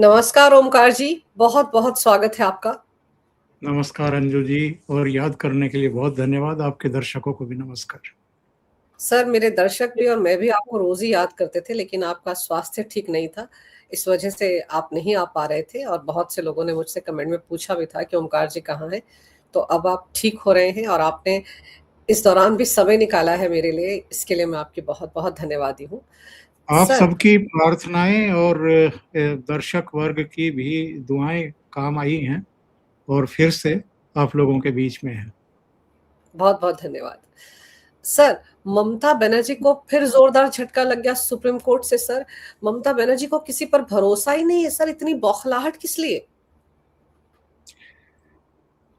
नमस्कार ओमकार जी, बहुत-बहुत स्वागत है आपका। नमस्कार अंजू जी। और याद करने के लिए बहुत धन्यवाद। आपके दर्शकों को भी नमस्कार। सर, मेरे दर्शक भी और मैं भी आपको रोज़ ही याद करते थे, लेकिन आपका स्वास्थ्य ठीक नहीं था। इस वजह से आप नहीं आ पा रहे थे और बहुत से लोगों ने मुझसे कमेंट में पूछा भी था कि ओमकार जी कहाँ हैं? तो अब आप ठीक हो रहे हैं और आपने इस दौरान भी समय निकाला है मेरे लिए, इसके लिए मैं आपकी बहुत-बहुत धन्यवादी हूँ। आप सर सबकी प्रार्थनाएं और दर्शक वर्ग की भी दुआएं काम आई हैं और फिर से आप लोगों के बीच में हैं। बहुत-बहुत धन्यवाद। सर, ममता बनर्जी को फिर जोरदार झटका लग गया सुप्रीम कोर्ट से सर। ममता बनर्जी को किसी पर भरोसा ही नहीं है सर, इतनी बौखलाहट किस लिए?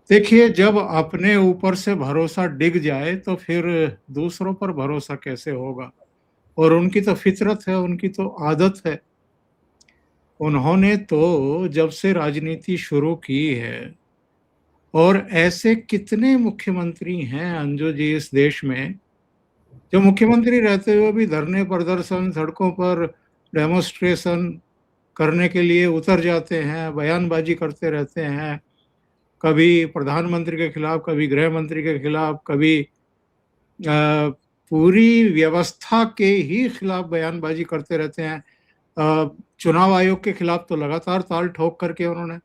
देखिए, जब अपने ऊपर से भरोसा डिग जाए तो फिर दूसरों पर भरोसा कैसे होगा। और उनकी तो फितरत है, उनकी तो आदत है। उन्होंने तो जब से राजनीति शुरू की है, और ऐसे कितने मुख्यमंत्री हैं अंजू जी इस देश में, जो मुख्यमंत्री रहते हुए भी धरने प्रदर्शन, सड़कों पर डेमोन्स्ट्रेशन करने के लिए उतर जाते हैं, बयानबाजी करते रहते हैं। कभी प्रधानमंत्री के खिलाफ, कभी गृह मंत्री के खिलाफ, कभी पूरी व्यवस्था के ही खिलाफ बयानबाजी करते रहते हैं। चुनाव आयोग के खिलाफ तो लगातार ताल ठोक करके उन्होंने,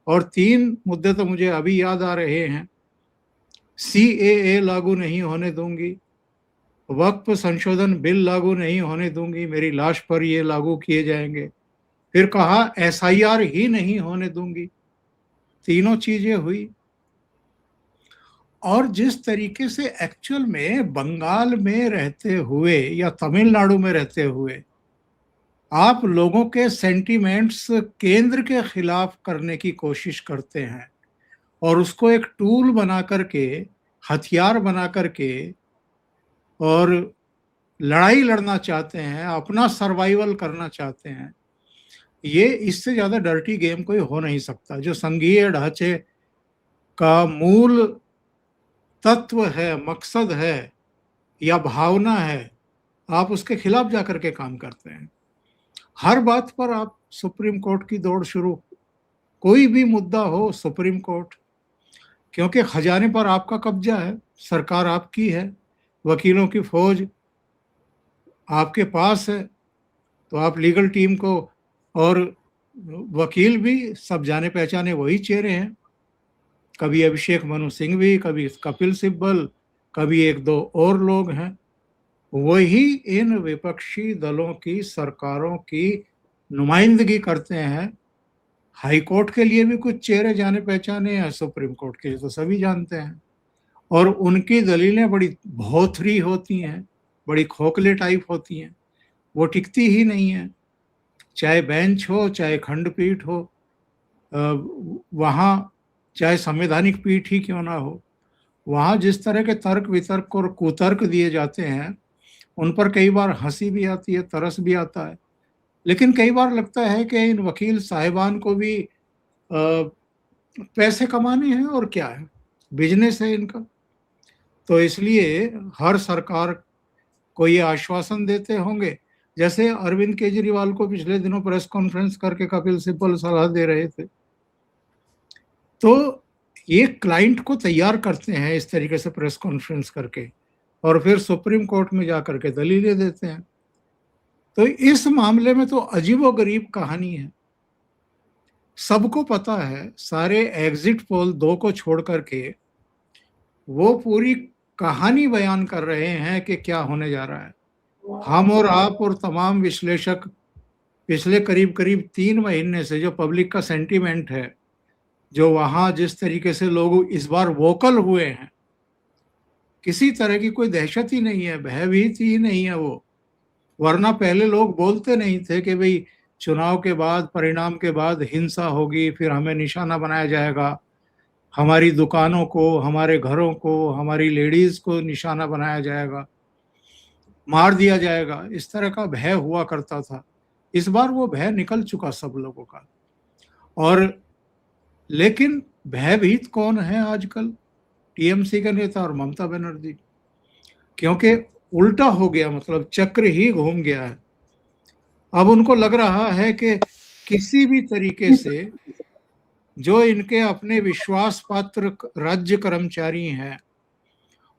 और 3 मुद्दे तो मुझे अभी याद आ रहे हैं। सीएए लागू नहीं होने दूंगी, वक्फ संशोधन बिल लागू नहीं होने दूंगी, मेरी लाश पर ये लागू किए जाएंगे। फिर कहा एसआईआर ही नहीं होने दूंगी। तीनों चीजें हुई। और जिस तरीके से एक्चुअल में बंगाल में रहते हुए या तमिलनाडु में रहते हुए आप लोगों के सेंटिमेंट्स केंद्र के खिलाफ करने की कोशिश करते हैं और उसको एक टूल बना करके, हथियार बना करके, और लड़ाई लड़ना चाहते हैं, अपना सर्वाइवल करना चाहते हैं, ये इससे ज्यादा डर्टी गेम कोई हो नहीं सकता। जो संघीय ढांचे का मूल तत्व है, मकसद है या भावना है, आप उसके खिलाफ जाकर के काम करते हैं। हर बात पर आप सुप्रीम कोर्ट की दौड़ शुरू, कोई भी मुद्दा हो सुप्रीम कोर्ट, क्योंकि खजाने पर आपका कब्जा है, सरकार आपकी है, वकीलों की फौज आपके पास है। तो आप लीगल टीम को, और वकील भी सब जाने पहचाने वही चेहरे हैं। कभी अभिषेक मनु सिंह भी, कभी कपिल सिब्बल, कभी एक दो और लोग हैं। वही इन विपक्षी दलों की सरकारों की नुमाइंदगी करते हैं। हाई कोर्ट के लिए भी कुछ चेहरे जाने पहचाने हैं, सुप्रीम कोर्ट के लिए तो सभी जानते हैं। और उनकी दलीलें बड़ी भौथरी होती हैं, बड़ी खोखले टाइप होती हैं, वो टिकती ही नहीं है। चाहे बेंच हो, चाहे खंडपीठ हो, वहाँ चाहे संवैधानिक पीठ ही क्यों ना हो, वहाँ जिस तरह के तर्क वितर्क और कुतर्क दिए जाते हैं, उन पर कई बार हंसी भी आती है, तरस भी आता है। लेकिन कई बार लगता है कि इन वकील साहिबान को भी पैसे कमाने हैं, और क्या है, बिजनेस है इनका। तो इसलिए हर सरकार को ये आश्वासन देते होंगे, जैसे अरविंद केजरीवाल को पिछले दिनों प्रेस कॉन्फ्रेंस करके कपिल सिब्बल सलाह दे रहे थे। तो ये क्लाइंट को तैयार करते हैं इस तरीके से प्रेस कॉन्फ्रेंस करके, और फिर सुप्रीम कोर्ट में जाकर के दलीलें देते हैं। तो इस मामले में तो अजीबोगरीब कहानी है। सबको पता है, सारे एग्जिट पोल 2 को छोड़ करके वो पूरी कहानी बयान कर रहे हैं कि क्या होने जा रहा है। हम और आप और तमाम विश्लेषक पिछले करीब करीब 3 महीने से जो पब्लिक का सेंटीमेंट है, जो वहां जिस तरीके से लोग इस बार वोकल हुए हैं, किसी तरह की कोई दहशत ही नहीं है, भयभीत ही नहीं है वो। वरना पहले लोग बोलते नहीं थे कि भाई चुनाव के बाद, परिणाम के बाद हिंसा होगी, फिर हमें निशाना बनाया जाएगा, हमारी दुकानों को, हमारे घरों को, हमारी लेडीज को निशाना बनाया जाएगा, मार दिया जाएगा। इस तरह का भय हुआ करता था। इस बार वो भय निकल चुका सब लोगों का। और लेकिन भयभीत कौन है आजकल? टीएमसी के नेता और ममता बनर्जी। क्योंकि उल्टा हो गया, मतलब चक्र ही घूम गया है। अब उनको लग रहा है कि किसी भी तरीके से जो इनके अपने विश्वास पात्र राज्य कर्मचारी हैं,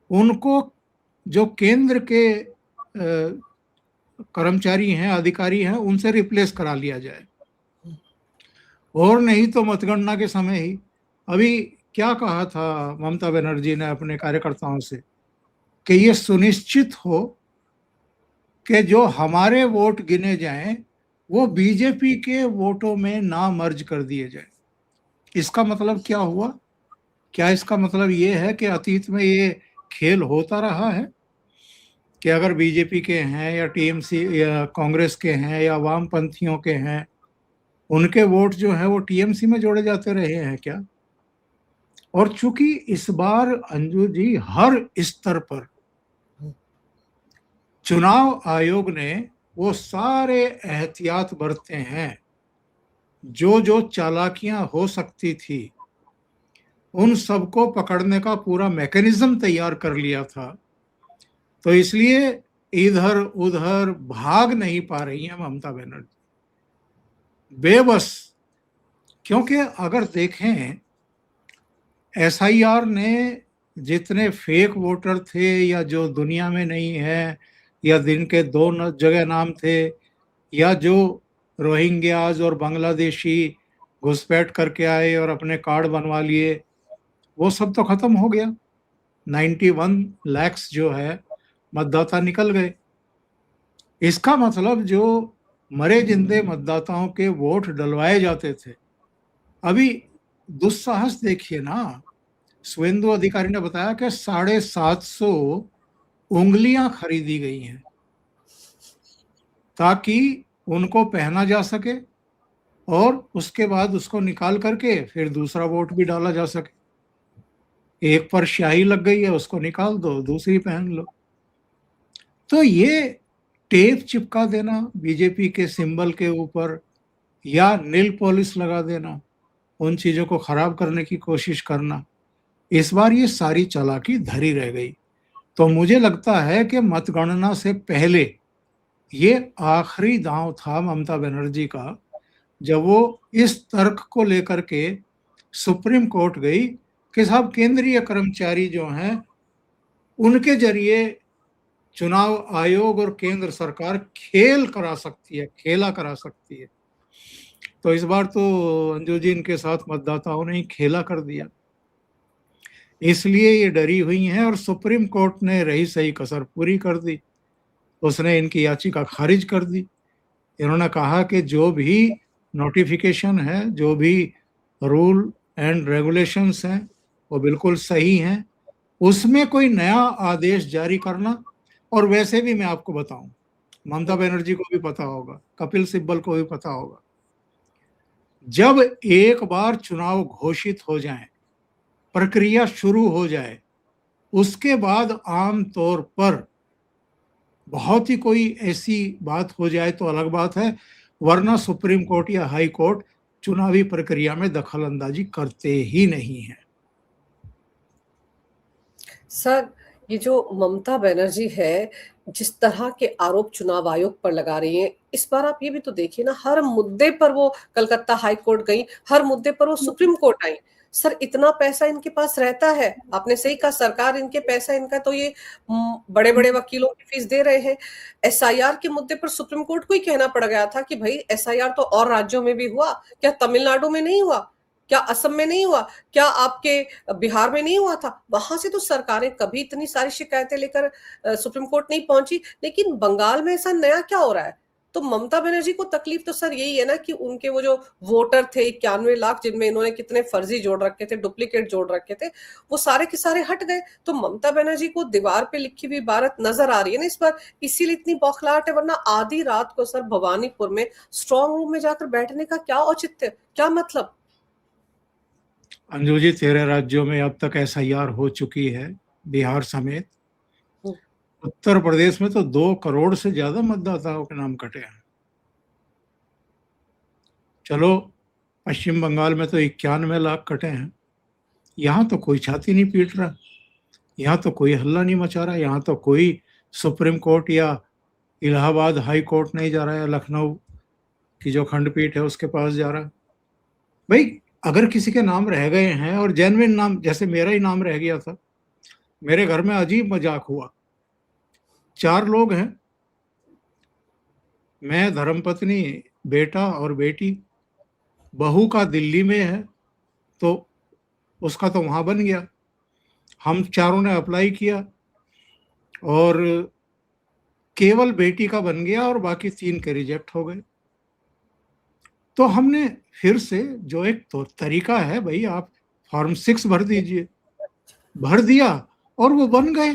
उनको जो केंद्र के कर्मचारी हैं, अधिकारी हैं, उनसे रिप्लेस करा लिया जाए। और नहीं तो मतगणना के समय ही अभी क्या कहा था ममता बनर्जी ने अपने कार्यकर्ताओं से कि ये सुनिश्चित हो कि जो हमारे वोट गिने जाएं वो बीजेपी के वोटों में ना मर्ज कर दिए जाए। इसका मतलब क्या हुआ? क्या इसका मतलब ये है कि अतीत में ये खेल होता रहा है कि अगर बीजेपी के हैं या टीएमसी या कांग्रेस के हैं या वामपंथियों के हैं, उनके वोट जो है वो टीएमसी में जोड़े जाते रहे हैं क्या? और चूंकि इस बार अंजू जी हर स्तर पर चुनाव आयोग ने वो सारे एहतियात बरते हैं, जो जो चालाकियां हो सकती थी उन सबको पकड़ने का पूरा मैकेनिज्म तैयार कर लिया था। तो इसलिए इधर उधर भाग नहीं पा रही हैं ममता बनर्जी, बेबस। क्योंकि अगर देखें एसआईआर ने जितने फेक वोटर थे या जो दुनिया में नहीं है या दिन के दो जगह नाम थे या जो रोहिंग्याज और बांग्लादेशी घुसपैठ करके आए और अपने कार्ड बनवा लिए, वो सब तो खत्म हो गया। 91 लाख जो है मतदाता निकल गए। इसका मतलब जो मरे जिंदे मतदाताओं के वोट डलवाए जाते थे, अभी दुस्साहस देखिए ना। शुभेंदु अधिकारी ने बताया कि 750 उंगलियां खरीदी गई हैं ताकि उनको पहना जा सके और उसके बाद उसको निकाल करके फिर दूसरा वोट भी डाला जा सके। एक पर स्याही लग गई है, उसको निकाल दो, दूसरी पहन लो। तो ये टेप चिपका देना बीजेपी के सिंबल के ऊपर या नील पॉलिश लगा देना, उन चीजों को खराब करने की कोशिश करना, इस बार ये सारी चालाकी धरी रह गई। तो मुझे लगता है कि मतगणना से पहले ये आखिरी दांव था ममता बनर्जी का, जब वो इस तर्क को लेकर के सुप्रीम कोर्ट गई कि साहब केंद्रीय कर्मचारी जो हैं उनके जरिए चुनाव आयोग और केंद्र सरकार खेला करा सकती है। तो इस बार तो अंजू जी इनके साथ मतदाताओं ने ही खेला कर दिया, इसलिए ये डरी हुई हैं और सुप्रीम कोर्ट ने रही सही कसर पूरी कर दी। उसने इनकी याचिका खारिज कर दी। इन्होंने कहा कि जो भी नोटिफिकेशन है, जो भी रूल एंड रेगुलेशंस हैं, वो बिल्कुल सही हैं। उसमें कोई नया आदेश जारी करना, और वैसे भी मैं आपको बताऊं, ममता बनर्जी को भी पता होगा, कपिल सिब्बल को भी पता होगा, जब एक बार चुनाव घोषित हो जाए, प्रक्रिया शुरू हो जाए, उसके बाद आम तौर पर बहुत ही कोई ऐसी बात हो जाए तो अलग बात है, वरना सुप्रीम कोर्ट या हाई कोर्ट चुनावी प्रक्रिया में दखल अंदाजी करते ही नहीं है। सर, ये जो ममता बनर्जी है, जिस तरह के आरोप चुनाव आयोग पर लगा रही हैं, इस बार आप ये भी तो देखिए ना, हर मुद्दे पर वो कलकत्ता हाई कोर्ट गई, हर मुद्दे पर वो सुप्रीम कोर्ट आई। सर, इतना पैसा इनके पास रहता है, आपने सही कहा, सरकार इनके पैसा इनका, तो ये बड़े बड़े वकीलों की फीस दे रहे हैं। एसआईआर के मुद्दे पर सुप्रीम कोर्ट को ही कहना पड़ गया था कि भाई एसआईआर तो और राज्यों में भी हुआ, क्या तमिलनाडु में नहीं हुआ, क्या असम में नहीं हुआ, क्या आपके बिहार में नहीं हुआ था? वहां से तो सरकारें कभी इतनी सारी शिकायतें लेकर सुप्रीम कोर्ट नहीं पहुंची, लेकिन बंगाल में ऐसा नया क्या हो रहा है? तो ममता बनर्जी को तकलीफ तो सर यही है ना कि उनके वो जो वोटर थे 91 लाख, जिनमें इन्होंने कितने फर्जी जोड़ रखे थे, डुप्लीकेट जोड़ रखे थे, वो सारे के सारे हट गए। तो ममता बनर्जी को दीवार पे लिखी हुई इबारत नजर आ रही है ना इस बार, इसीलिए इतनी बौखलाहट है। वरना आधी रात को सर भवानीपुर में स्ट्रांग रूम में जाकर बैठने का क्या औचित्य, क्या मतलब? अंजू जी, 13 राज्यों में अब तक एसआईआर हो चुकी है, बिहार समेत। उत्तर प्रदेश में तो 2 करोड़ से ज्यादा मतदाताओं के नाम कटे हैं। चलो, पश्चिम बंगाल में तो 91 लाख कटे हैं। यहाँ तो कोई छाती नहीं पीट रहा, यहाँ तो कोई हल्ला नहीं मचा रहा, यहाँ तो कोई सुप्रीम कोर्ट या इलाहाबाद हाई कोर्ट नहीं जा रहा है, लखनऊ कि जो खंडपीठ है उसके पास जा रहा है। भाई अगर किसी के नाम रह गए हैं और जेन्युइन नाम, जैसे मेरा ही नाम रह गया था, मेरे घर में अजीब मजाक हुआ। 4 लोग हैं, मैं, धर्मपत्नी, बेटा और बेटी। बहू का दिल्ली में है तो उसका तो वहां बन गया। हम चारों ने अप्लाई किया और केवल बेटी का बन गया और बाकी 3 के रिजेक्ट हो गए। तो हमने फिर से, जो एक तो तरीका है, भाई आप फॉर्म 6 भर दीजिए, भर दिया और वो बन गए।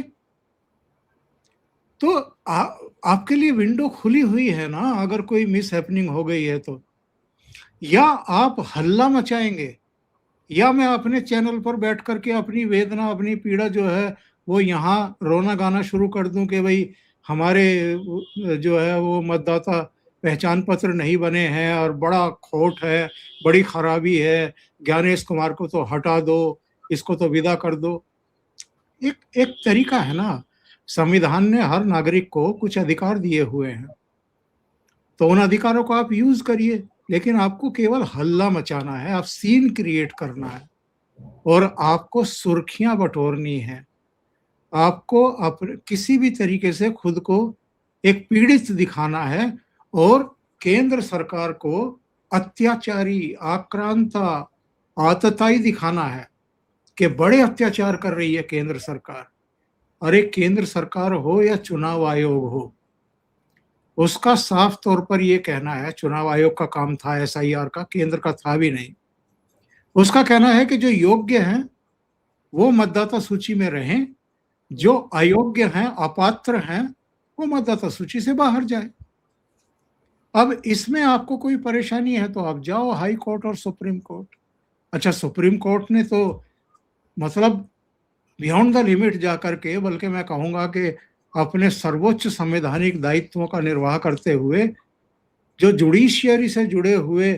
तो आपके लिए विंडो खुली हुई है ना, अगर कोई मिस हैपनिंग हो गई है तो। या आप हल्ला मचाएंगे, या मैं अपने चैनल पर बैठ करके अपनी वेदना, अपनी पीड़ा जो है वो यहाँ रोना गाना शुरू कर दूं कि भाई हमारे जो है वो मतदाता पहचान पत्र नहीं बने हैं और बड़ा खोट है, बड़ी खराबी है, ज्ञानेश कुमार को तो हटा दो, इसको तो विदा कर दो। एक एक तरीका है ना। संविधान ने हर नागरिक को कुछ अधिकार दिए हुए हैं, तो उन अधिकारों को आप यूज करिए, लेकिन आपको केवल हल्ला मचाना है, आप सीन क्रिएट करना है और आपको सुर्खियां बटोरनी है। आपको किसी भी तरीके से खुद को एक पीड़ित दिखाना है और केंद्र सरकार को अत्याचारी, आक्रांता, आतताई दिखाना है कि बड़े अत्याचार कर रही है केंद्र सरकार। अरे केंद्र सरकार हो या चुनाव आयोग हो, उसका साफ तौर पर यह कहना है, चुनाव आयोग का काम था एसआईआर का, केंद्र का था भी नहीं। उसका कहना है कि जो योग्य हैं वो मतदाता सूची में रहें, जो अयोग्य हैं, अपात्र हैं, वो मतदाता सूची से बाहर जाए। अब इसमें आपको कोई परेशानी है तो आप जाओ हाई कोर्ट और सुप्रीम कोर्ट। अच्छा, सुप्रीम कोर्ट ने तो मतलब बियॉन्ड द लिमिट जाकर के, बल्कि मैं कहूंगा कि अपने सर्वोच्च संवैधानिक दायित्वों का निर्वाह करते हुए, जो जुडिशियरी से जुड़े हुए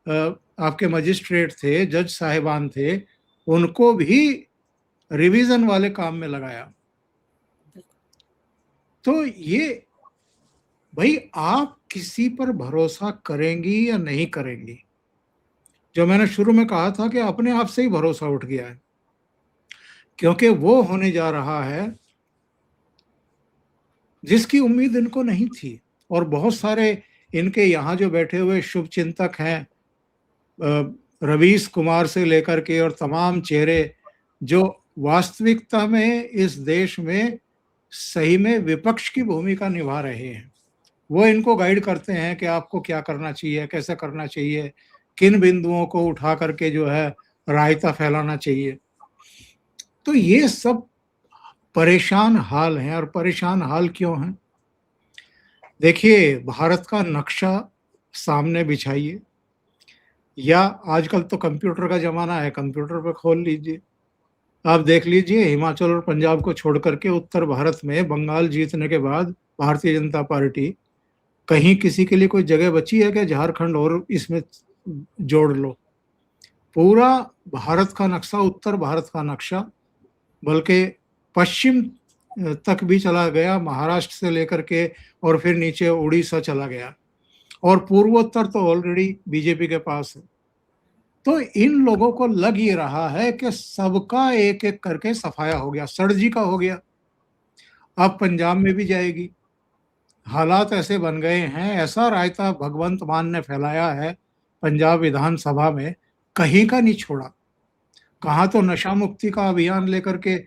आपके मजिस्ट्रेट थे, जज साहिबान थे, उनको भी रिवीजन वाले काम में लगाया। तो ये भाई आप किसी पर भरोसा करेंगी या नहीं करेंगी? जो मैंने शुरू में कहा था कि अपने आप से ही भरोसा उठ गया है, क्योंकि वो होने जा रहा है जिसकी उम्मीद इनको नहीं थी। और बहुत सारे इनके यहाँ जो बैठे हुए शुभ चिंतक हैं, रवीश कुमार से लेकर के और तमाम चेहरे जो वास्तविकता में इस देश में सही में विपक्ष की भूमिका निभा रहे हैं, वो इनको गाइड करते हैं कि आपको क्या करना चाहिए, कैसे करना चाहिए, किन बिंदुओं को उठा करके जो है रायता फैलाना चाहिए। तो ये सब परेशान हाल हैं। और परेशान हाल क्यों हैं? देखिए, भारत का नक्शा सामने बिछाइए, या आजकल तो कंप्यूटर का जमाना है, कंप्यूटर पर खोल लीजिए, आप देख लीजिए हिमाचल और पंजाब को छोड़ करके उत्तर भारत में बंगाल जीतने के बाद भारतीय जनता पार्टी, कहीं किसी के लिए कोई जगह बची है कि झारखंड और इसमें जोड़ लो? पूरा भारत का नक्शा, उत्तर भारत का नक्शा, बल्कि पश्चिम तक भी चला गया, महाराष्ट्र से लेकर के और फिर नीचे उड़ीसा चला गया, और पूर्वोत्तर तो ऑलरेडी बीजेपी के पास है। तो इन लोगों को लग ये रहा है कि सबका एक एक करके सफाया हो गया, सड़जी का हो गया, अब पंजाब में भी जाएगी। हालात ऐसे बन गए हैं, ऐसा रायता भगवंत मान ने फैलाया है पंजाब विधानसभा में, कहीं का नहीं छोड़ा। कहाँ तो नशा मुक्ति का अभियान लेकर के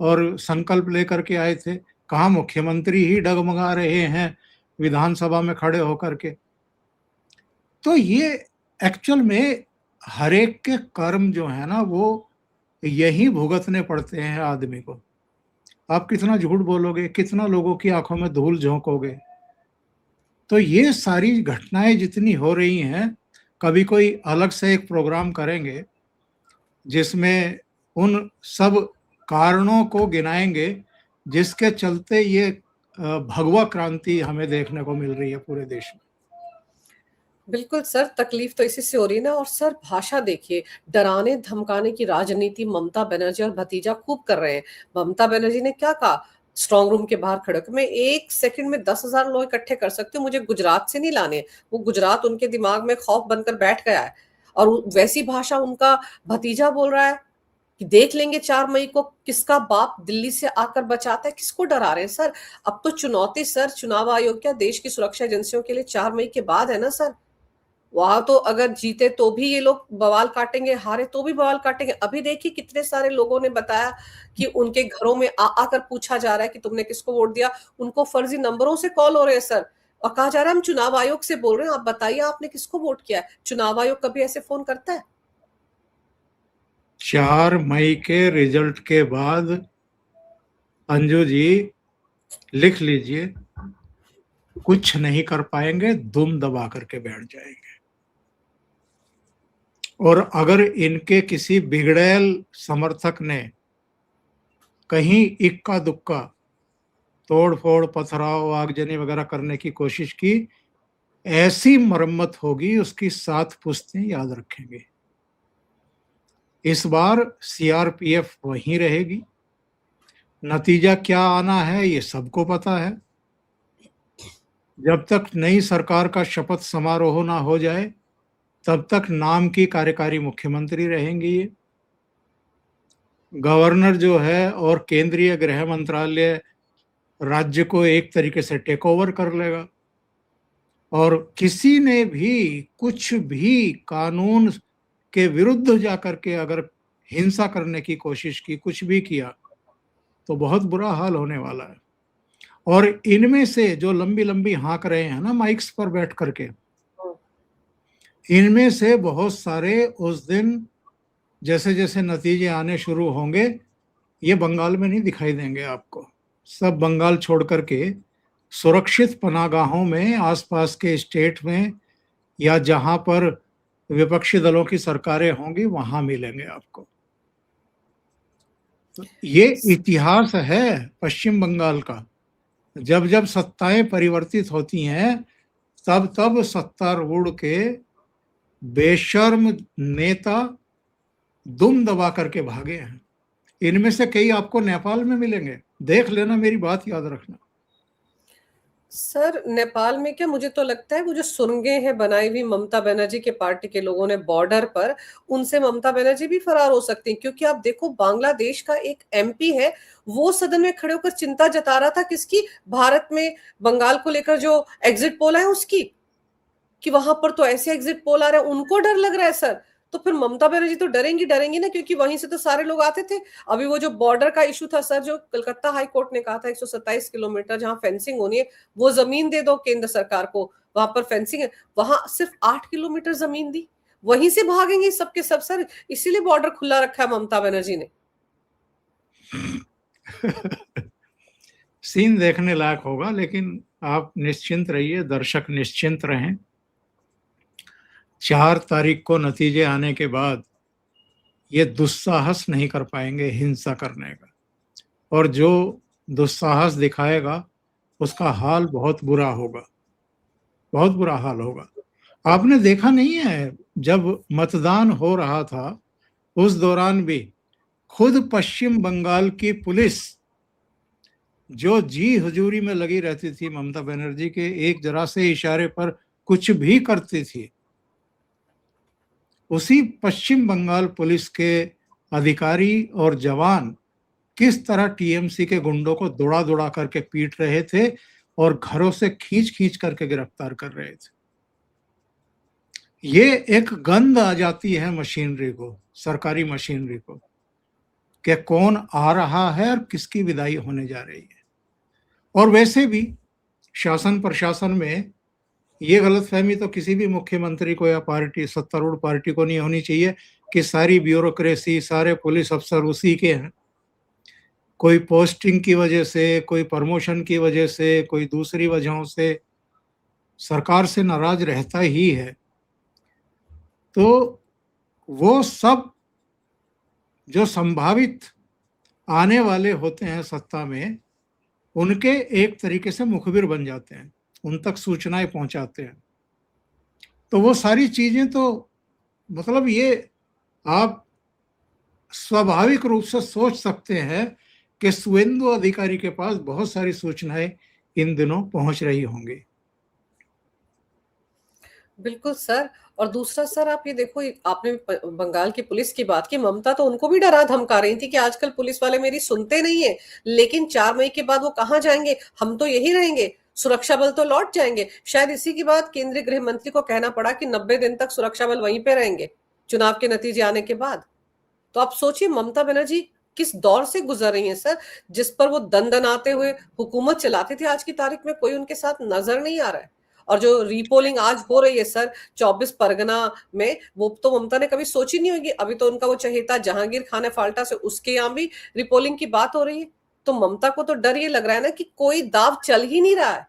और संकल्प लेकर के आए थे, कहाँ मुख्यमंत्री ही डगमगा रहे हैं विधानसभा में खड़े होकर के। तो ये एक्चुअल में हर एक के कर्म जो है ना, वो यही भुगतने पड़ते हैं आदमी को। आप कितना झूठ बोलोगे, कितना लोगों की आंखों में धूल झोंकोगे? तो ये सारी घटनाएं जितनी हो रही हैं, कभी कोई अलग से एक प्रोग्राम करेंगे जिसमें उन सब कारणों को गिनाएंगे जिसके चलते ये भगवा क्रांति हमें देखने को मिल रही है पूरे देश में। बिल्कुल सर, तकलीफ तो इसी से हो रही है ना। और सर भाषा देखिए, डराने धमकाने की राजनीति ममता बनर्जी और भतीजा खूब कर रहे हैं। ममता बनर्जी ने क्या कहा, स्ट्रांग रूम के बाहर खड़े होकर, मैं 1 सेकंड में 10,000 लोग इकट्ठे कर सकती हूँ, मुझे गुजरात से नहीं लाने। वो गुजरात उनके दिमाग में खौफ बनकर बैठ गया है, और वैसी भाषा उनका भतीजा बोल रहा है कि देख लेंगे 4 मई को किसका बाप दिल्ली से आकर बचाता है। किसको डरा रहे हैं सर? अब तो चुनौती सर चुनाव आयोग क्या देश की सुरक्षा एजेंसियों के लिए 4 मई के बाद है ना सर। वहां तो अगर जीते तो भी ये लोग बवाल काटेंगे, हारे तो भी बवाल काटेंगे। अभी देखिए कितने सारे लोगों ने बताया कि उनके घरों में आकर पूछा जा रहा है कि तुमने किसको वोट दिया। उनको फर्जी नंबरों से कॉल हो रहे हैं सर, और कहा जा रहा है हम चुनाव आयोग से बोल रहे हैं, आप बताइए आपने किसको वोट किया है। चुनाव आयोग कभी ऐसे फोन करता है? 4 मई के रिजल्ट के बाद अंजू जी लिख लीजिए, कुछ नहीं कर पाएंगे, दुम दबा करके बैठ जाएंगे। और अगर इनके किसी बिगड़ैल समर्थक ने कहीं इक्का दुक्का तोड़ फोड़, पथराव, आगजनी वगैरह करने की कोशिश की, ऐसी मरम्मत होगी उसकी 7 पुश्तें याद रखेंगे। इस बार सीआरपीएफ वहीं रहेगी। नतीजा क्या आना है ये सबको पता है। जब तक नई सरकार का शपथ समारोह ना हो जाए तब तक नाम की कार्यकारी मुख्यमंत्री रहेंगी ये। गवर्नर जो है और केंद्रीय गृह मंत्रालय राज्य को एक तरीके से टेक ओवर कर लेगा, और किसी ने भी कुछ भी कानून के विरुद्ध जाकर के अगर हिंसा करने की कोशिश की, कुछ भी किया, तो बहुत बुरा हाल होने वाला है। और इनमें से जो लंबी लंबी हाँक रहे हैं ना माइक्स पर बैठ करके, इनमें से बहुत सारे उस दिन जैसे जैसे नतीजे आने शुरू होंगे, ये बंगाल में नहीं दिखाई देंगे आपको। सब बंगाल छोड़ करके सुरक्षित पनागाहों में, आसपास के स्टेट में, या जहां पर विपक्षी दलों की सरकारें होंगी वहां मिलेंगे आपको। ये इतिहास है पश्चिम बंगाल का। जब जब सत्ताएं परिवर्तित होती हैं तब तब सत्तारूढ़ के बेशर्म नेता दुम दबा करके भागे हैं। इनमें से कई आपको नेपाल में मिलेंगे, देख लेना, मेरी बात याद रखना। सर नेपाल में क्या, मुझे तो लगता है वो जो सुरंगें हैं बनाई हुई ममता बनर्जी के पार्टी के लोगों ने बॉर्डर पर, उनसे ममता बनर्जी भी फरार हो सकती हैं। क्योंकि आप देखो बांग्लादेश का एक एमपी है, वो सदन में खड़े होकर चिंता जता रहा था किसकी, भारत में बंगाल को लेकर जो एग्जिट पोल है उसकी, कि वहां पर तो ऐसे एग्जिट पोल आ रहे हैं, उनको डर लग रहा है सर। तो फिर ममता बनर्जी तो डरेंगी डरेंगी ना, क्योंकि वहीं से तो सारे लोग आते थे। अभी वो जो बॉर्डर का इशू था सर, जो कलकत्ता हाई कोर्ट ने कहा था 127 किलोमीटर जहां फेंसिंग होनी है, वो जमीन दे दो केंद्र सरकार को, वहां पर फेंसिंग है, वहां सिर्फ 8 किलोमीटर जमीन दी, वहीं से भागेंगे सबके सब सर। इसीलिए बॉर्डर खुला रखा है ममता बनर्जी ने। सीन देखने लायक होगा, लेकिन आप निश्चिंत रहिए, दर्शक निश्चिंत रहें। 4 तारीख को नतीजे आने के बाद ये दुस्साहस नहीं कर पाएंगे हिंसा करने का, और जो दुस्साहस दिखाएगा उसका हाल बहुत बुरा होगा, बहुत बुरा हाल होगा। आपने देखा नहीं है, जब मतदान हो रहा था उस दौरान भी खुद पश्चिम बंगाल की पुलिस जो जी हुजूरी में लगी रहती थी ममता बनर्जी के एक जरा से इशारे पर कुछ भी करती थी, उसी पश्चिम बंगाल पुलिस के अधिकारी और जवान किस तरह टीएमसी के गुंडों को दौड़ा दौड़ा करके पीट रहे थे और घरों से खींच खींच करके गिरफ्तार कर रहे थे। ये एक गंध आ जाती है मशीनरी को, सरकारी मशीनरी को, कि कौन आ रहा है और किसकी विदाई होने जा रही है। और वैसे भी शासन प्रशासन में ये गलतफहमी तो किसी भी मुख्यमंत्री को या पार्टी, सत्तारूढ़ पार्टी को नहीं होनी चाहिए कि सारी ब्यूरोक्रेसी, सारे पुलिस अफसर उसी के हैं। कोई पोस्टिंग की वजह से, कोई प्रमोशन की वजह से, कोई दूसरी वजहों से सरकार से नाराज रहता ही है। तो वो सब जो संभावित आने वाले होते हैं सत्ता में, उनके एक तरीके से मुखबिर बन जाते हैं, उन तक सूचनाएं पहुंचाते हैं। तो वो सारी चीजें तो मतलब ये आप स्वाभाविक रूप से सोच सकते हैं कि शुभेंदु अधिकारी के पास बहुत सारी सूचनाएं इन दिनों पहुंच रही होंगी। बिल्कुल सर। और दूसरा सर, आप ये देखो, आपने बंगाल की पुलिस की बात की, ममता तो उनको भी डरा धमका रही थी कि आजकल पुलिस वाले मेरी सुनते नहीं है, लेकिन 4 मई के बाद वो कहाँ जाएंगे, हम तो यही रहेंगे, सुरक्षा बल तो लौट जाएंगे। शायद इसी की बात केंद्रीय गृह मंत्री को कहना पड़ा कि 90 दिन तक सुरक्षा बल वहीं पे रहेंगे चुनाव के नतीजे आने के बाद। तो आप सोचिए ममता बनर्जी किस दौर से गुजर रही हैं सर, जिस पर वो दनदनाते हुए हुकूमत चलाते थे, आज की तारीख में कोई उनके साथ नजर नहीं आ रहा है। और जो रीपोलिंग आज हो रही है सर 24 परगना में, वो तो ममता ने कभी सोची नहीं होगी। अभी तो उनका वो चहेता जहांगीर खान है फाल्टा से, उसके यहाँ भी रीपोलिंग की बात हो रही है। तो ममता को तो डर ये लग रहा है ना कि कोई दाव चल ही नहीं रहा है।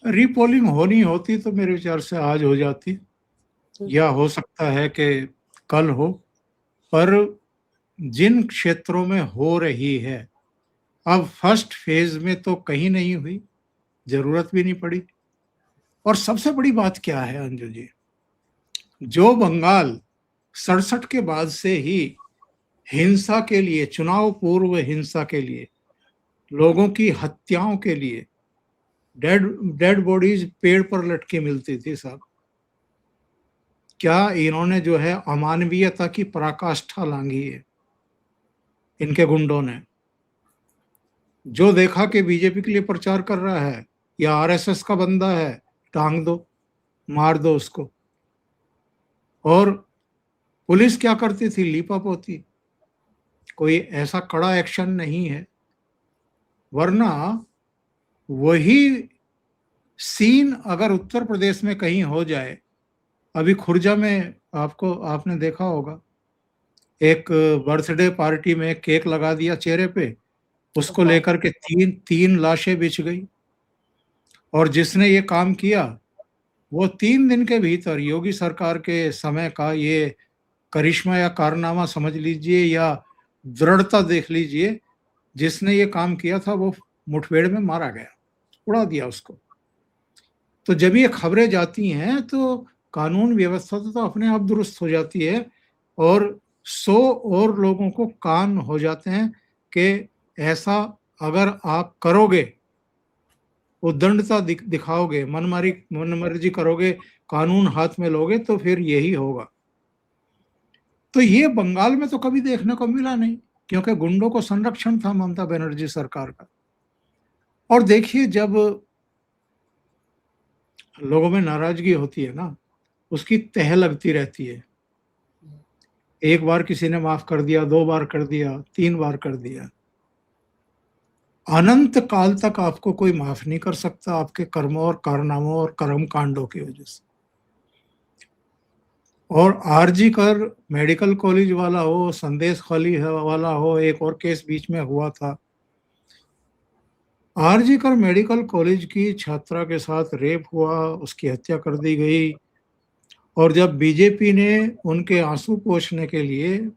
रीपोलिंग होनी होती तो मेरे विचार से आज हो जाती, या हो सकता है कि कल हो, पर जिन क्षेत्रों में हो रही है, अब फर्स्ट फेज में तो कहीं नहीं हुई, जरूरत भी नहीं पड़ी। और सबसे बड़ी बात क्या है अंजू जी, जो बंगाल 67 के बाद से ही हिंसा के लिए, चुनाव पूर्व हिंसा के लिए, लोगों की हत्याओं के लिए डेड बॉडीज पेड़ पर लटके मिलती थी साहब, क्या इन्होंने जो है अमानवीयता की पराकाष्ठा लांघी है इनके गुंडों ने। जो देखा कि बीजेपी के लिए प्रचार कर रहा है या आरएसएस का बंदा है, टांग दो, मार दो उसको। और पुलिस क्या करती थी, लीपापोती, कोई ऐसा कड़ा एक्शन नहीं है। वरना वही सीन अगर उत्तर प्रदेश में कहीं हो जाए, अभी खुर्जा में आपने देखा होगा, एक बर्थडे पार्टी में केक लगा दिया चेहरे पे, उसको लेकर के तीन लाशें बिछ गई। और जिसने ये काम किया वो 3 दिन के भीतर, योगी सरकार के समय का ये करिश्मा या कारनामा समझ लीजिए या दृढ़ता देख लीजिए, जिसने ये काम किया था वो मुठभेड़ में मारा गया, उड़ा दिया उसको। तो जब ये खबरें जाती हैं तो कानून व्यवस्था तो अपने आप दुरुस्त हो जाती है, और 100 और लोगों को कान हो जाते हैं कि ऐसा अगर आप करोगे, उद्दंडता दिखाओगे, मनमर्जी करोगे, कानून हाथ में लोगे, तो फिर यही होगा। तो ये बंगाल में तो कभी देखने को मिला नहीं, क्योंकि गुंडों को संरक्षण था ममता बनर्जी सरकार का। और देखिए, जब लोगों में नाराजगी होती है ना, उसकी तह लगती रहती है। एक बार किसी ने माफ कर दिया, 2 बार कर दिया, 3 बार कर दिया, अनंत काल तक आपको कोई माफ नहीं कर सकता आपके कर्मों और कारनामों और कर्म कांडों की वजह से। और आरजी कर मेडिकल कॉलेज वाला हो, संदेश खाली वाला हो, एक और केस बीच में हुआ था, आरजी कर मेडिकल कॉलेज की छात्रा के साथ रेप हुआ, उसकी हत्या कर दी गई। और जब बीजेपी ने उनके आंसू पोंछने के लिए,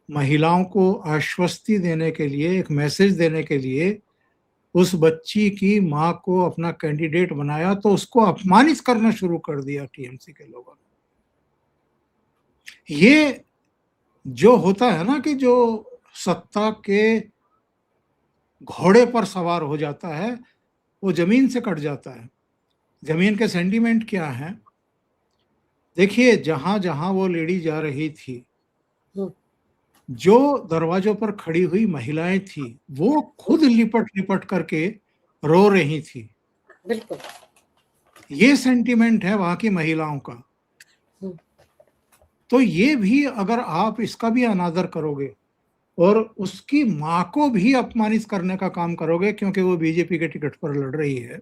महिलाओं को आश्वस्ति देने के लिए, एक मैसेज देने के लिए उस बच्ची की मां को अपना कैंडिडेट बनाया, तो उसको अपमानित करना शुरू कर दिया टीएमसी के लोगों ने। ये जो होता है ना कि जो सत्ता के घोड़े पर सवार हो जाता है, वो जमीन से कट जाता है। जमीन के सेंटीमेंट क्या है, देखिए, जहां जहां वो लेडी जा रही थी, जो दरवाजों पर खड़ी हुई महिलाएं थी, वो खुद लिपट लिपट करके रो रही थी। बिल्कुल, ये सेंटीमेंट है वहां की महिलाओं का। तो ये भी अगर आप इसका भी अनादर करोगे और उसकी मां को भी अपमानित करने का काम करोगे क्योंकि वो बीजेपी के टिकट पर लड़ रही है,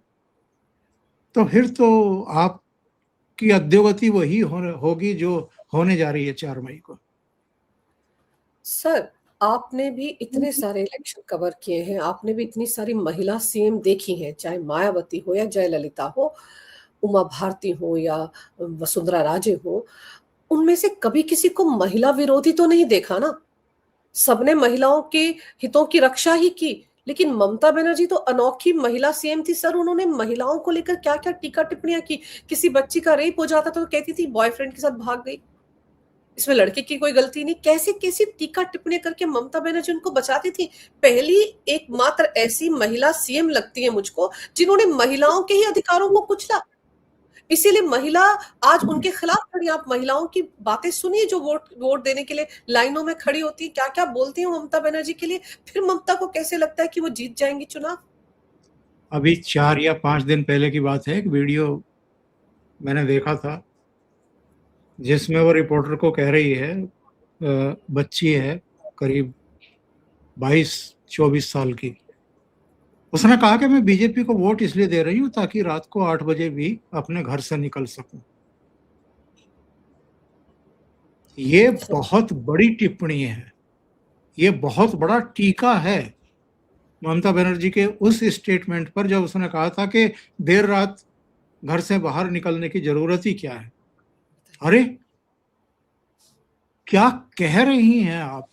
तो फिर तो आपकी अधोगति वही होगी जो होने जा रही है 4 मई को। सर आपने भी इतने सारे इलेक्शन कवर किए हैं, आपने भी इतनी सारी महिला सीएम देखी हैं, चाहे मायावती हो या जयललिता हो, उमा भारती हो या वसुंधरा राजे हो, उनमें से कभी किसी को महिला विरोधी तो नहीं देखा ना। सबने महिलाओं के हितों की रक्षा ही की। लेकिन ममता बनर्जी तो अनोखी महिला सीएम थी सर, उन्होंने महिलाओं को लेकर क्या क्या टीका टिप्पणियां की। किसी बच्ची का रेप हो जाता तो कहती थी बॉयफ्रेंड के साथ भाग गई। इसमें लड़के की कोई गलती नहीं। कैसी कैसी टीका टिप्पणी करके ममता बनर्जी उनको बचाती थी। पहली एकमात्र ऐसी महिला सीएम लगती है मुझको जिन्होंने महिलाओं के ही अधिकारों को कुचला। इसीलिए महिला आज उनके खिलाफ खड़ी। आप महिलाओं की बातें सुनिए जो वोट वोट देने के लिए लाइनों में खड़ी होती है, क्या क्या बोलती है ममता बनर्जी के लिए। फिर ममता को कैसे लगता है कि वो जीत जाएंगी चुनाव। अभी 4 या 5 दिन पहले की बात है, एक वीडियो मैंने देखा था जिसमें वो रिपोर्टर को कह रही है, बच्ची है करीब 22-24 साल की, उसने कहा कि मैं बीजेपी को वोट इसलिए दे रही हूं ताकि रात को 8 बजे भी अपने घर से निकल सकूं। ये बहुत बड़ी टिप्पणी है, ये बहुत बड़ा टीका है ममता बनर्जी के उस स्टेटमेंट पर जब उसने कहा था कि देर रात घर से बाहर निकलने की जरूरत ही क्या है। अरे क्या कह रही हैं आप,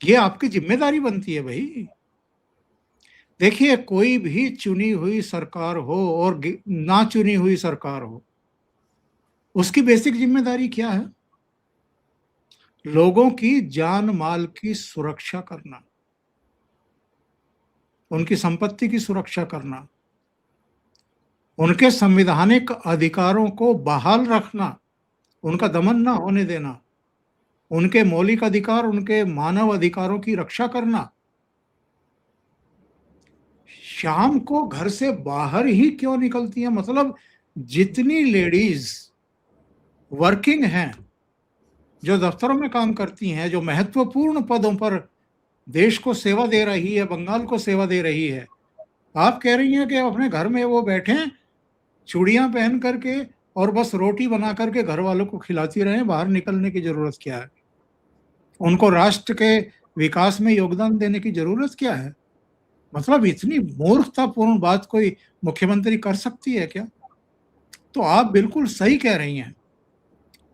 ये आपकी जिम्मेदारी बनती है भाई। देखिए, कोई भी चुनी हुई सरकार हो और ना चुनी हुई सरकार हो, उसकी बेसिक जिम्मेदारी क्या है? लोगों की जान माल की सुरक्षा करना, उनकी संपत्ति की सुरक्षा करना, उनके संवैधानिक अधिकारों को बहाल रखना, उनका दमन ना होने देना, उनके मौलिक अधिकार, उनके मानव अधिकारों की रक्षा करना। शाम को घर से बाहर ही क्यों निकलती हैं? मतलब जितनी लेडीज वर्किंग हैं, जो दफ्तरों में काम करती हैं, जो महत्वपूर्ण पदों पर देश को सेवा दे रही है, बंगाल को सेवा दे रही है, आप कह रही हैं कि अपने घर में वो बैठे चूड़ियां पहन करके और बस रोटी बना करके घर वालों को खिलाती रहें, बाहर निकलने की जरूरत क्या है? उनको राष्ट्र के विकास में योगदान देने की जरूरत क्या है? मतलब इतनी मूर्खतापूर्ण बात कोई मुख्यमंत्री कर सकती है क्या? तो आप बिल्कुल सही कह रही हैं,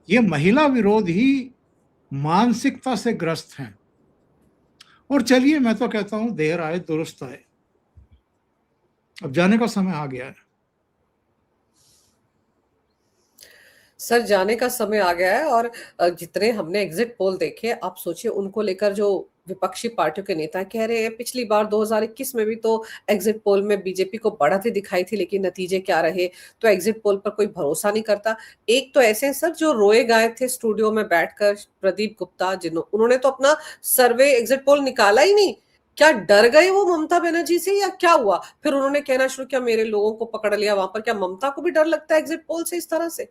ये महिला विरोधी मानसिकता से ग्रस्त हैं। और चलिए, मैं तो कहता हूं देर आए दुरुस्त आए, अब जाने का समय आ गया है। सर जाने का समय आ गया है। और जितने हमने एग्जिट पोल देखे, आप सोचिए उनको लेकर जो विपक्षी पार्टियों के नेता कह रहे हैं, पिछली बार 2021 में भी तो एग्जिट पोल में बीजेपी को बढ़त ही दिखाई थी, लेकिन नतीजे क्या रहे। तो एग्जिट पोल पर कोई भरोसा नहीं करता। एक तो ऐसे हैं सर जो रोए गाए थे स्टूडियो में बैठकर, प्रदीप गुप्ता, उन्होंने तो अपना सर्वे एग्जिट पोल निकाला ही नहीं। क्या डर गए वो ममता बनर्जी से या क्या हुआ? फिर उन्होंने कहना शुरू किया मेरे लोगों को पकड़ लिया वहां पर। क्या ममता को भी डर लगता है एग्जिट पोल से इस तरह से?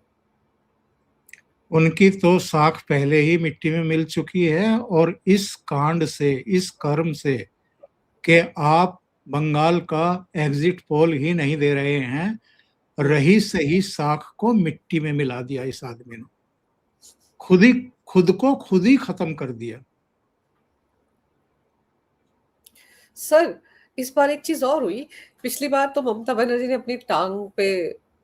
उनकी तो साख पहले ही मिट्टी में मिल चुकी है, और इस कांड से, इस कर्म से कि आप बंगाल का एग्जिट पोल ही नहीं दे रहे हैं, रही सही साख को मिट्टी में मिला दिया इस आदमी ने। खुद ही खत्म कर दिया। सर इस बार एक चीज और हुई। पिछली बार तो ममता बनर्जी ने अपनी टांग पे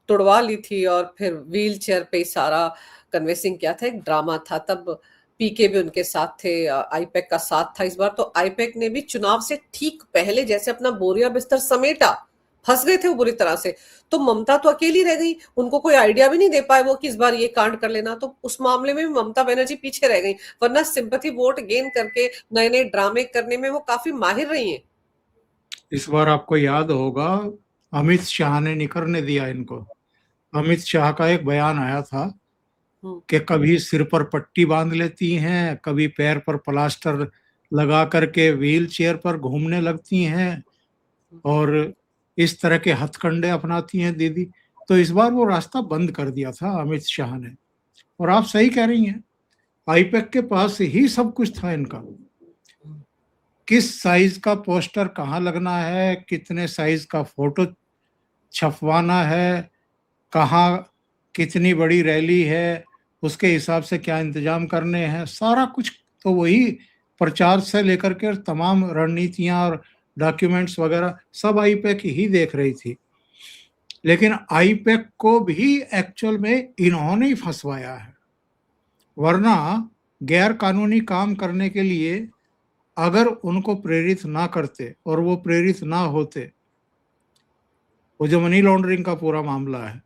तुड़वा ली थी और फिर व्हील चेयर पे सारा कन्वेंसिंग किया था, एक ड्रामा था। तब पीके भी उनके साथ थे, आईपैक का साथ था। इस बार तो आईपैक ने भी चुनाव से ठीक पहले जैसे अपना बोरिया बिस्तर समेटा, फंस गए थे वो बुरी तरह से। तो ममता तो अकेली रह गई, उनको कोई आइडिया भी नहीं दे पाए वो कि इस बार ये कांड कर लेना। तो उस मामले में भी ममता बनर्जी पीछे रह गई, वरना सिंपैथी वोट गेन करके नए नए ड्रामे करने में वो काफी माहिर रही हैं। इस बार आपको याद होगा, अमित शाह ने नहीं करने दिया इनको। अमित शाह का एक बयान आया था कि कभी सिर पर पट्टी बांध लेती हैं, कभी पैर पर प्लास्टर लगा करके व्हील चेयर पर घूमने लगती हैं, और इस तरह के हथकंडे अपनाती हैं दीदी। तो इस बार वो रास्ता बंद कर दिया था अमित शाह ने। और आप सही कह रही हैं, आईपैक के पास ही सब कुछ था इनका। किस साइज का पोस्टर कहाँ लगना है, कितने साइज का फोटो छपवाना है, कहाँ कितनी बड़ी रैली है, उसके हिसाब से क्या इंतजाम करने हैं, सारा कुछ तो वही प्रचार से लेकर के तमाम रणनीतियां और डॉक्यूमेंट्स वगैरह सब आईपैक ही देख रही थी। लेकिन आईपैक को भी एक्चुअल में इन्होंने ही फंसवाया है। वरना गैर कानूनी काम करने के लिए अगर उनको प्रेरित ना करते और वो प्रेरित ना होते, वो जो मनी लॉन्ड्रिंग का पूरा मामला है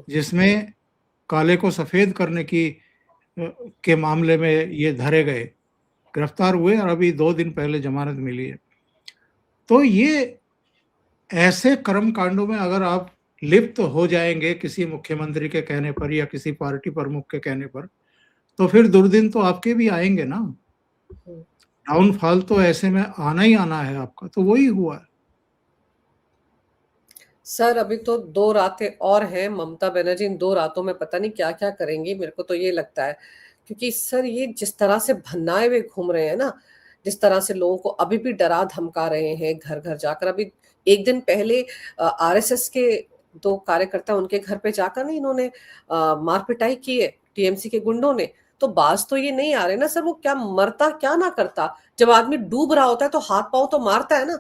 जिसमें काले को सफेद करने की के मामले में ये धरे गए, गिरफ्तार हुए और अभी 2 दिन पहले जमानत मिली है। तो ये ऐसे कर्म कांडों में अगर आप लिप्त हो जाएंगे किसी मुख्यमंत्री के कहने पर या किसी पार्टी प्रमुख के कहने पर, तो फिर दुर्दिन तो आपके भी आएंगे ना। डाउनफॉल तो ऐसे में आना ही आना है आपका, तो वही हुआ है। सर अभी तो 2 रातें और हैं, ममता बनर्जी इन 2 रातों में पता नहीं क्या-क्या करेंगी, मेरे को तो ये लगता है। क्योंकि सर ये जिस तरह से भन्नाए हुए घूम रहे हैं ना, जिस तरह से लोगों को अभी भी डरा धमका रहे हैं घर-घर जाकर। अभी 1 दिन पहले आरएसएस के 2 कार्यकर्ता उनके घर पे जाकर नहीं इन्होंने मार पिटाई की है टीएमसी के गुंडों ने। तो बाज तो ये नहीं आ रहे ना सर, वो क्या मरता क्या ना करता? जब आदमी डूब रहा होता है तो हाथ-पाँव तो मारता है ना।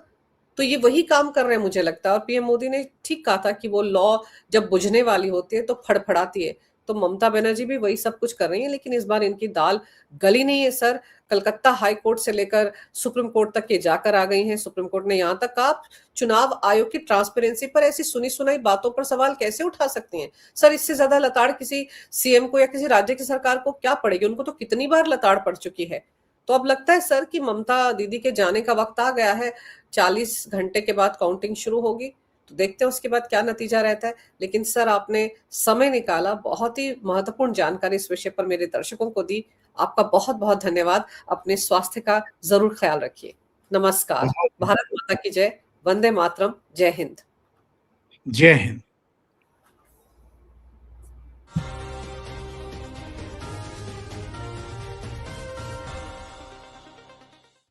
तो ये वही काम कर रहे हैं मुझे लगता है। और पीएम मोदी ने ठीक कहा था कि वो लॉ जब बुझने वाली होती है तो फड़फड़ाती है। तो ममता बनर्जी भी वही सब कुछ कर रही हैं, लेकिन इस बार इनकी दाल गली नहीं है सर। कलकत्ता हाई कोर्ट से लेकर सुप्रीम कोर्ट तक ये जाकर आ गई हैं। सुप्रीम कोर्ट ने यहाँ तक कहा चुनाव आयोग की ट्रांसपेरेंसी पर ऐसी सुनी-सुनाई बातों पर सवाल कैसे उठा सकती हैं? सर इससे ज्यादा लताड़ किसी सीएम को या किसी राज्य की सरकार को क्या पड़ेगी? उनको तो कितनी बार लताड़ पड़ चुकी है। तो अब लगता है सर कि ममता दीदी के जाने का वक्त आ गया है। 40 घंटे के बाद काउंटिंग शुरू होगी, तो देखते हैं उसके बाद क्या नतीजा रहता है। लेकिन सर आपने समय निकाला, बहुत ही महत्वपूर्ण जानकारी इस विषय पर मेरे दर्शकों को दी। आपका बहुत-बहुत धन्यवाद। अपने स्वास्थ्य का ज़रूर ख्याल रखिए। नमस्कार। बहुत भारत माता की जय, वंदे मातरम, जय हिंद। जय हिंद।